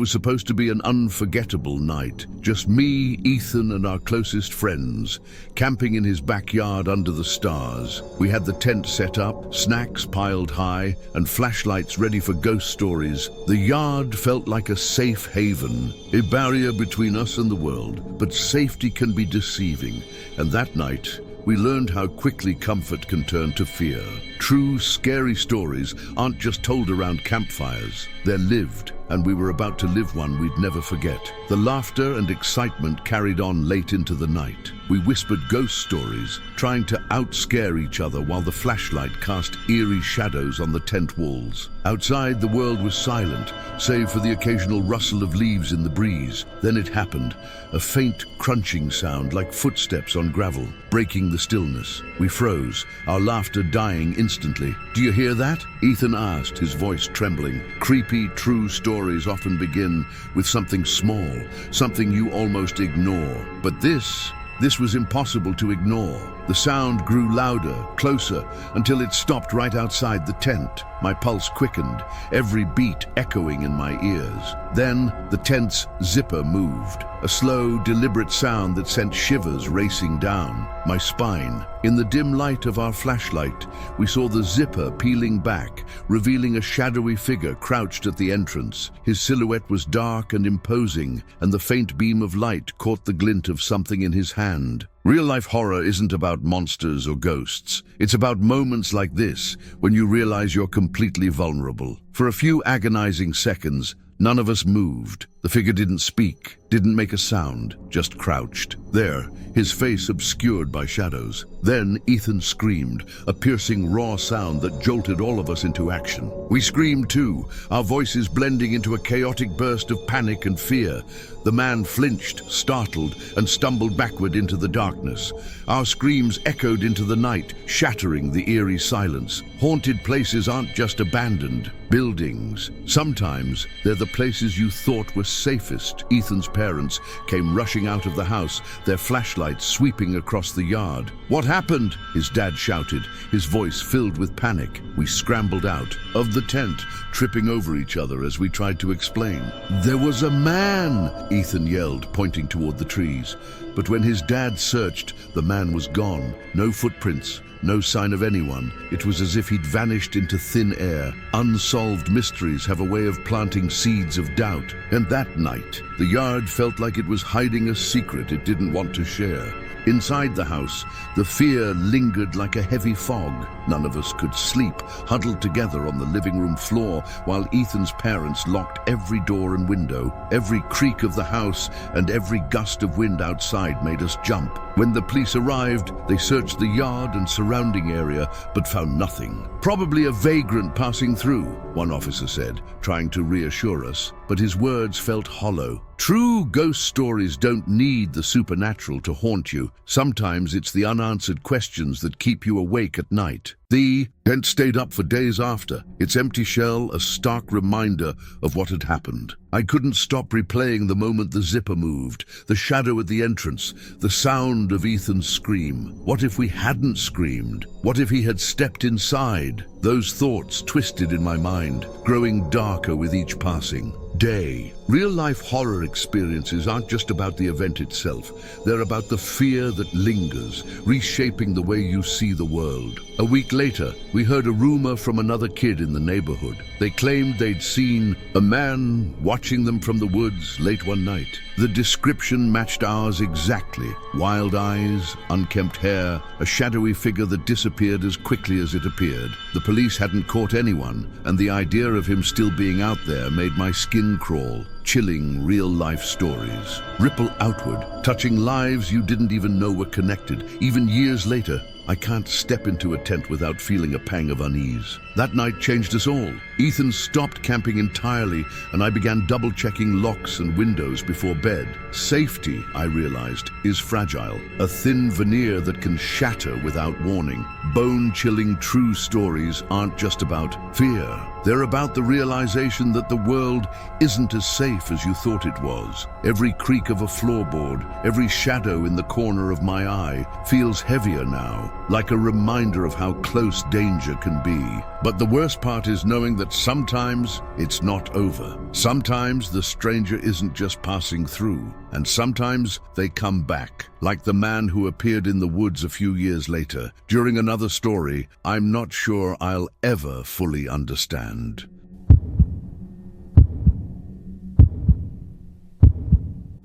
was supposed to be an unforgettable night. Just me, Ethan, and our closest friends, camping in his backyard under the stars. We had the tent set up, snacks piled high, and flashlights ready for ghost stories. The yard felt like a safe haven, a barrier between us and the world. But safety can be deceiving, and that night, we learned how quickly comfort can turn to fear. True, scary stories aren't just told around campfires. They're lived, and we were about to live one we'd never forget. The laughter and excitement carried on late into the night. We whispered ghost stories, trying to out-scare each other while the flashlight cast eerie shadows on the tent walls. Outside, the world was silent, save for the occasional rustle of leaves in the breeze. Then it happened, a faint crunching sound like footsteps on gravel, breaking the stillness. We froze, our laughter dying instantly. "Do you hear that?" Ethan asked, his voice trembling. Creepy, true stories often begin with something small, something you almost ignore. But this was impossible to ignore. The sound grew louder, closer, until it stopped right outside the tent. My pulse quickened, every beat echoing in my ears. Then the tent's zipper moved, a slow, deliberate sound that sent shivers racing down my spine. In the dim light of our flashlight, we saw the zipper peeling back, revealing a shadowy figure crouched at the entrance. His silhouette was dark and imposing, and the faint beam of light caught the glint of something in his hand. Real-life horror isn't about monsters or ghosts. It's about moments like this, when you realize you're completely vulnerable. For a few agonizing seconds, none of us moved. The figure didn't speak, didn't make a sound, just crouched. There, his face obscured by shadows. Then Ethan screamed, a piercing, raw sound that jolted all of us into action. We screamed too, our voices blending into a chaotic burst of panic and fear. The man flinched, startled, and stumbled backward into the darkness. Our screams echoed into the night, shattering the eerie silence. Haunted places aren't just abandoned buildings. Sometimes they're the places you thought were safest. Ethan's parents came rushing out of the house, their flashlights sweeping across the yard. "What happened?" his dad shouted, his voice filled with panic. We scrambled out of the tent, tripping over each other as we tried to explain. "There was a man!" Ethan yelled, pointing toward the trees. But when his dad searched, the man was gone. No footprints, no sign of anyone. It was as if he'd vanished into thin air. Unsolved mysteries have a way of planting seeds of doubt. And that night, the yard felt like it was hiding a secret it didn't want to share. Inside the house, the fear lingered like a heavy fog. None of us could sleep, huddled together on the living room floor, while Ethan's parents locked every door and window. Every creak of the house and every gust of wind outside made us jump. When the police arrived, they searched the yard and surrounding area, but found nothing. "Probably a vagrant passing through," one officer said, trying to reassure us, but his words felt hollow. True ghost stories don't need the supernatural to haunt you. Sometimes it's the unanswered questions that keep you awake at night. The tent stayed up for days after, its empty shell a stark reminder of what had happened. I couldn't stop replaying the moment the zipper moved, the shadow at the entrance, the sound of Ethan's scream. What if we hadn't screamed? What if he had stepped inside? Those thoughts twisted in my mind, growing darker with each passing day. Real-life horror experiences aren't just about the event itself. They're about the fear that lingers, reshaping the way you see the world. A week later, we heard a rumor from another kid in the neighborhood. They claimed they'd seen a man watching them from the woods late one night. The description matched ours exactly. Wild eyes, unkempt hair, a shadowy figure that disappeared as quickly as it appeared. The police hadn't caught anyone, and the idea of him still being out there made my skin crawl. Chilling real-life stories ripple outward, touching lives you didn't even know were connected. Even years later, I can't step into a tent without feeling a pang of unease. That night changed us all. Ethan stopped camping entirely, and I began double-checking locks and windows before bed. Safety, I realized, is fragile, a thin veneer that can shatter without warning. Bone-chilling true stories aren't just about fear. They're about the realization that the world isn't as safe safe as you thought it was. Every creak of a floorboard, every shadow in the corner of my eye feels heavier now, like a reminder of how close danger can be. But the worst part is knowing that sometimes it's not over. Sometimes the stranger isn't just passing through, and sometimes they come back, like the man who appeared in the woods a few years later, during another story I'm not sure I'll ever fully understand.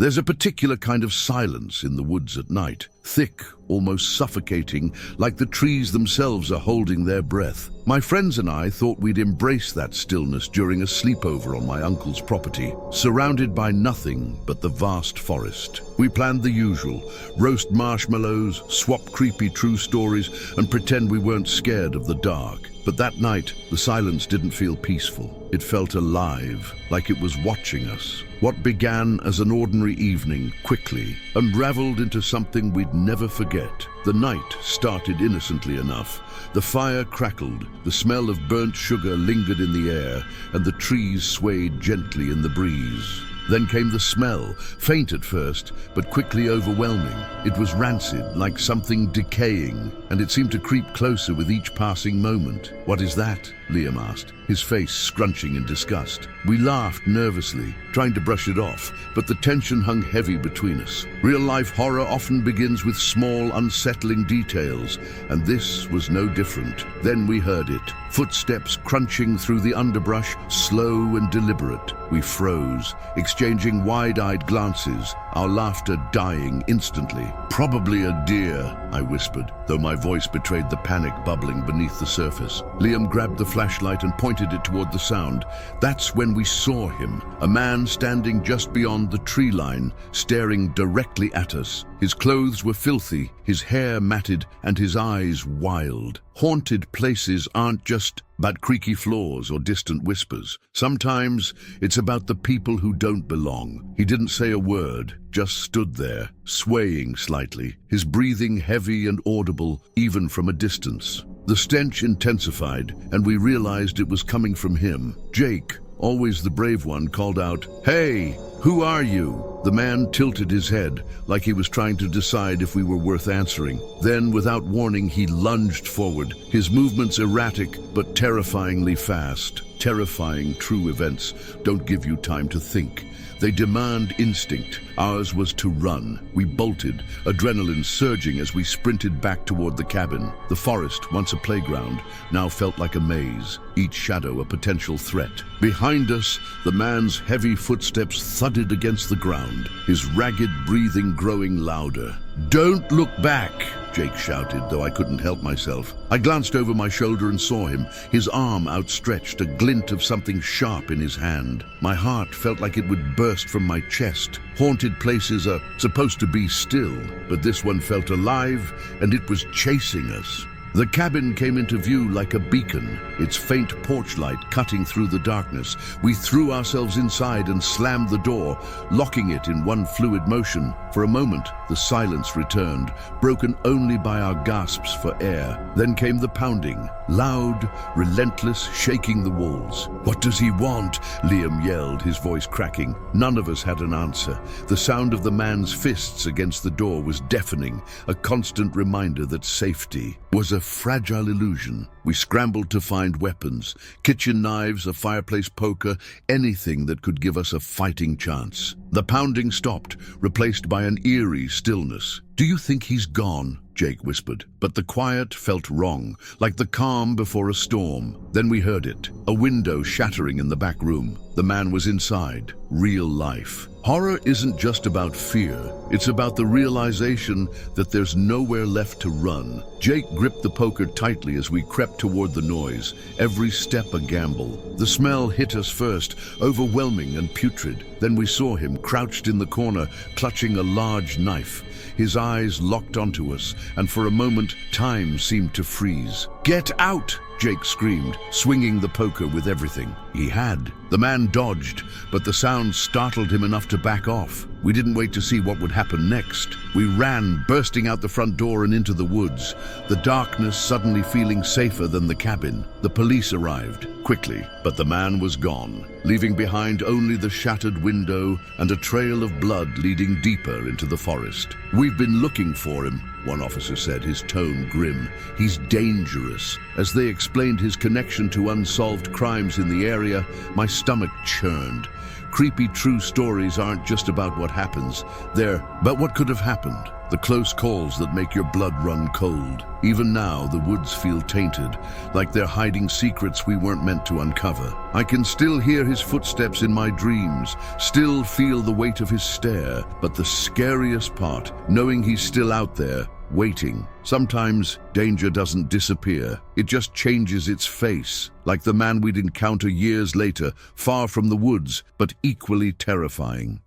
There's a particular kind of silence in the woods at night, thick, almost suffocating, like the trees themselves are holding their breath. My friends and I thought we'd embrace that stillness during a sleepover on my uncle's property, surrounded by nothing but the vast forest. We planned the usual: roast marshmallows, swap creepy true stories, and pretend we weren't scared of the dark. But that night, the silence didn't feel peaceful. It felt alive, like it was watching us. What began as an ordinary evening quickly unraveled into something we'd never forget. The night started innocently enough. The fire crackled, the smell of burnt sugar lingered in the air, and the trees swayed gently in the breeze. Then came the smell, faint at first, but quickly overwhelming. It was rancid, like something decaying, and it seemed to creep closer with each passing moment. "What is that?" Liam asked, his face scrunching in disgust. We laughed nervously, trying to brush it off, but the tension hung heavy between us. Real-life horror often begins with small, unsettling details, and this was no different. Then we heard it, footsteps crunching through the underbrush, slow and deliberate. We froze, exchanging wide-eyed glances, our laughter dying instantly. "Probably a deer," I whispered, though my voice betrayed the panic bubbling beneath the surface. Liam grabbed the flashlight and pointed it toward the sound. That's when we saw him, a man standing just beyond the tree line, staring directly at us. His clothes were filthy, his hair matted, and his eyes wild. Haunted places aren't just about creaky floors or distant whispers. Sometimes it's about the people who don't belong. He didn't say a word, just stood there, swaying slightly, his breathing heavy and audible even from a distance. The stench intensified, and we realized it was coming from him. Jake, always the brave one, called out, "Hey, who are you?" The man tilted his head, like he was trying to decide if we were worth answering. Then, without warning, he lunged forward, his movements erratic but terrifyingly fast. Terrifying true events don't give you time to think. They demand instinct. Ours was to run. We bolted, adrenaline surging as we sprinted back toward the cabin. The forest, once a playground, now felt like a maze, each shadow a potential threat. Behind us, the man's heavy footsteps thudded against the ground, his ragged breathing growing louder. "Don't look back!" Jake shouted, though I couldn't help myself. I glanced over my shoulder and saw him, his arm outstretched, a glint of something sharp in his hand. My heart felt like it would burst from my chest. Haunted places are supposed to be still, but this one felt alive, and it was chasing us. The cabin came into view like a beacon, its faint porch light cutting through the darkness. We threw ourselves inside and slammed the door, locking it in one fluid motion. For a moment, the silence returned, broken only by our gasps for air. Then came the pounding, loud, relentless, shaking the walls. "What does he want?" Liam yelled, his voice cracking. None of us had an answer. The sound of the man's fists against the door was deafening, a constant reminder that safety was a fragile illusion. We scrambled to find weapons, kitchen knives, a fireplace poker, anything that could give us a fighting chance. The pounding stopped, replaced by an eerie stillness. "Do you think he's gone?" Jake whispered. But the quiet felt wrong, like the calm before a storm. Then we heard it, a window shattering in the back room. The man was inside, real life. Horror isn't just about fear. It's about the realization that there's nowhere left to run. Jake gripped the poker tightly as we crept toward the noise, every step a gamble. The smell hit us first, overwhelming and putrid. Then we saw him crouched in the corner, clutching a large knife. His eyes locked onto us, and for a moment, time seemed to freeze. "Get out!" Jake screamed, swinging the poker with everything. He had. The man dodged, but the sound startled him enough to back off. We didn't wait to see what would happen next. We ran, bursting out the front door and into the woods, the darkness suddenly feeling safer than the cabin. The police arrived, quickly, but the man was gone, leaving behind only the shattered window and a trail of blood leading deeper into the forest. "We've been looking for him," one officer said, his tone grim. "He's dangerous." As they explained his connection to unsolved crimes in the area, my stomach churned. Creepy true stories aren't just about what happens, they're about what could have happened. The close calls that make your blood run cold. Even now, the woods feel tainted, like they're hiding secrets we weren't meant to uncover. I can still hear his footsteps in my dreams, still feel the weight of his stare, but the scariest part, knowing he's still out there, waiting. Sometimes danger doesn't disappear, it just changes its face, like the man we'd encounter years later, far from the woods, but equally terrifying.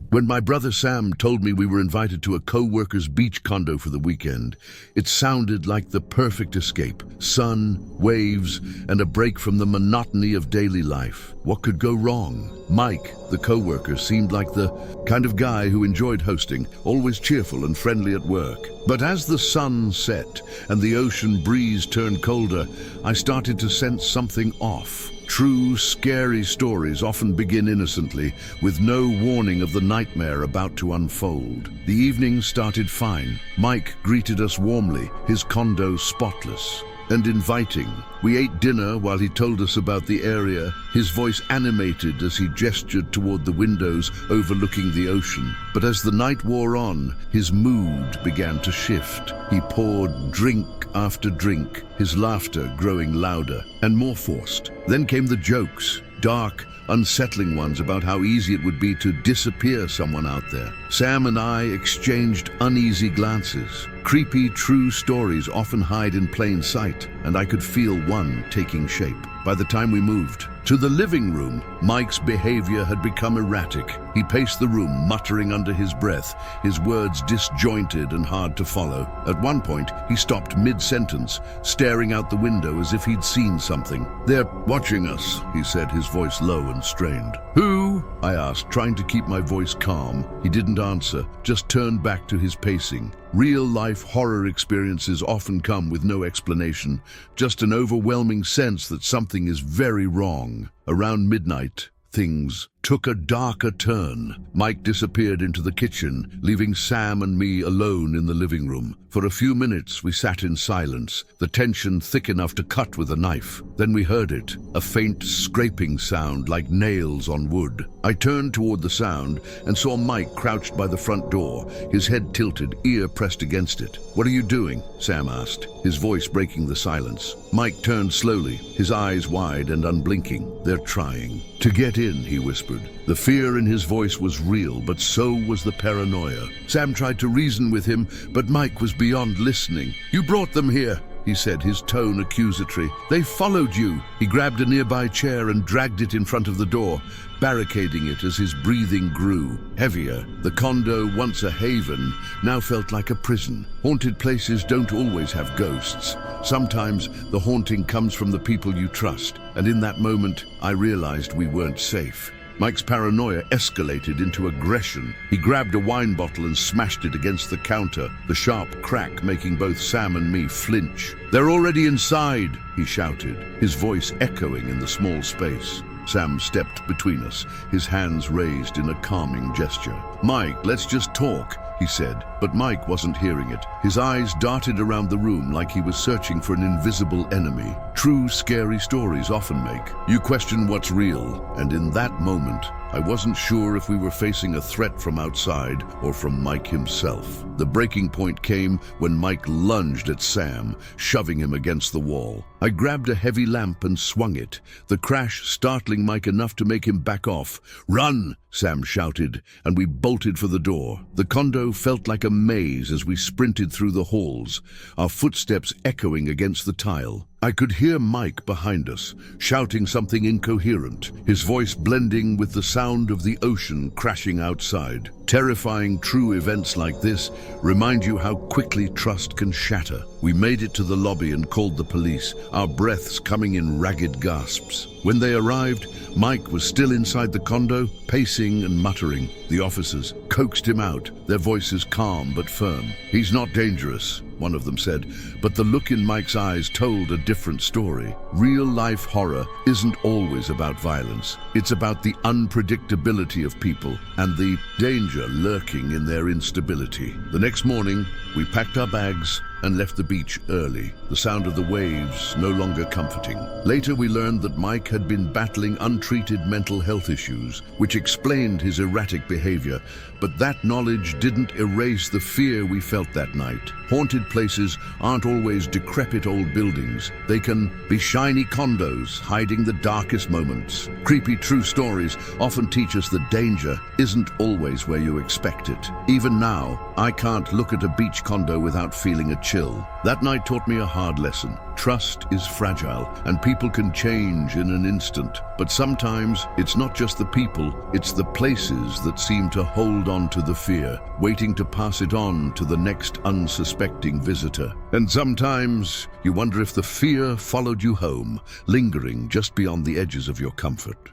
When my brother Sam told me we were invited to a co-worker's beach condo for the weekend, it sounded like the perfect escape. Sun, waves, and a break from the monotony of daily life. What could go wrong? Mike, the co-worker, seemed like the kind of guy who enjoyed hosting, always cheerful and friendly at work. But as the sun set and the ocean breeze turned colder, I started to sense something off. True, scary stories often begin innocently, with no warning of the nightmare about to unfold. The evening started fine. Mike greeted us warmly, his condo spotless and inviting. We ate dinner while he told us about the area, his voice animated as he gestured toward the windows overlooking the ocean. But as the night wore on, his mood began to shift. He poured drink after drink, his laughter growing louder and more forced. Then came the jokes, dark, unsettling ones about how easy it would be to disappear someone out there. Sam and I exchanged uneasy glances. Creepy, true stories often hide in plain sight, and I could feel one taking shape. By the time we moved to the living room, Mike's behavior had become erratic. He paced the room, muttering under his breath, his words disjointed and hard to follow. At one point, he stopped mid-sentence, staring out the window as if he'd seen something. "They're watching us," he said, his voice low and strained. "Who?" I asked, trying to keep my voice calm. He didn't answer, just turned back to his pacing. Real-life horror experiences often come with no explanation, just an overwhelming sense that something is very wrong. Around midnight, things took a darker turn. Mike disappeared into the kitchen, leaving Sam and me alone in the living room. For a few minutes, we sat in silence, the tension thick enough to cut with a knife. Then we heard it, a faint scraping sound like nails on wood. I turned toward the sound and saw Mike crouched by the front door, his head tilted, ear pressed against it. "What are you doing?" Sam asked, his voice breaking the silence. Mike turned slowly, his eyes wide and unblinking. "They're trying to get in," he whispered. The fear in his voice was real, but so was the paranoia. Sam tried to reason with him, but Mike was beyond listening. "You brought them here," he said, his tone accusatory. "They followed you." He grabbed a nearby chair and dragged it in front of the door, barricading it as his breathing grew heavier. The condo, once a haven, now felt like a prison. Haunted places don't always have ghosts. Sometimes the haunting comes from the people you trust, and in that moment, I realized we weren't safe. Mike's paranoia escalated into aggression. He grabbed a wine bottle and smashed it against the counter, the sharp crack making both Sam and me flinch. "They're already inside," he shouted, his voice echoing in the small space. Sam stepped between us, his hands raised in a calming gesture. "Mike, let's just talk," he said, but Mike wasn't hearing it. His eyes darted around the room like he was searching for an invisible enemy. True, scary stories often make you question what's real, and in that moment, I wasn't sure if we were facing a threat from outside or from Mike himself. The breaking point came when Mike lunged at Sam, shoving him against the wall. I grabbed a heavy lamp and swung it, the crash startling Mike enough to make him back off. "Run!" Sam shouted, and we bolted for the door. The condo felt like a maze as we sprinted through the halls, our footsteps echoing against the tile. I could hear Mike behind us, shouting something incoherent, his voice blending with the sound of the ocean crashing outside. Terrifying true events like this remind you how quickly trust can shatter. We made it to the lobby and called the police, our breaths coming in ragged gasps. When they arrived, Mike was still inside the condo, pacing and muttering. The officers coaxed him out, their voices calm but firm. "He's not dangerous," one of them said, but the look in Mike's eyes told a different story. Real-life horror isn't always about violence. It's about the unpredictability of people and the danger lurking in their instability. The next morning, we packed our bags and left the beach early, the sound of the waves no longer comforting. Later we learned that Mike had been battling untreated mental health issues, which explained his erratic behavior, but that knowledge didn't erase the fear we felt that night. Haunted places aren't always decrepit old buildings. They can be shiny condos hiding the darkest moments. Creepy true stories often teach us that danger isn't always where you expect it. Even now, I can't look at a beach condo without feeling a chill. That night taught me a hard lesson. Trust is fragile, and people can change in an instant. But sometimes it's not just the people, it's the places that seem to hold on to the fear, waiting to pass it on to the next unsuspecting visitor. And sometimes you wonder if the fear followed you home, lingering just beyond the edges of your comfort.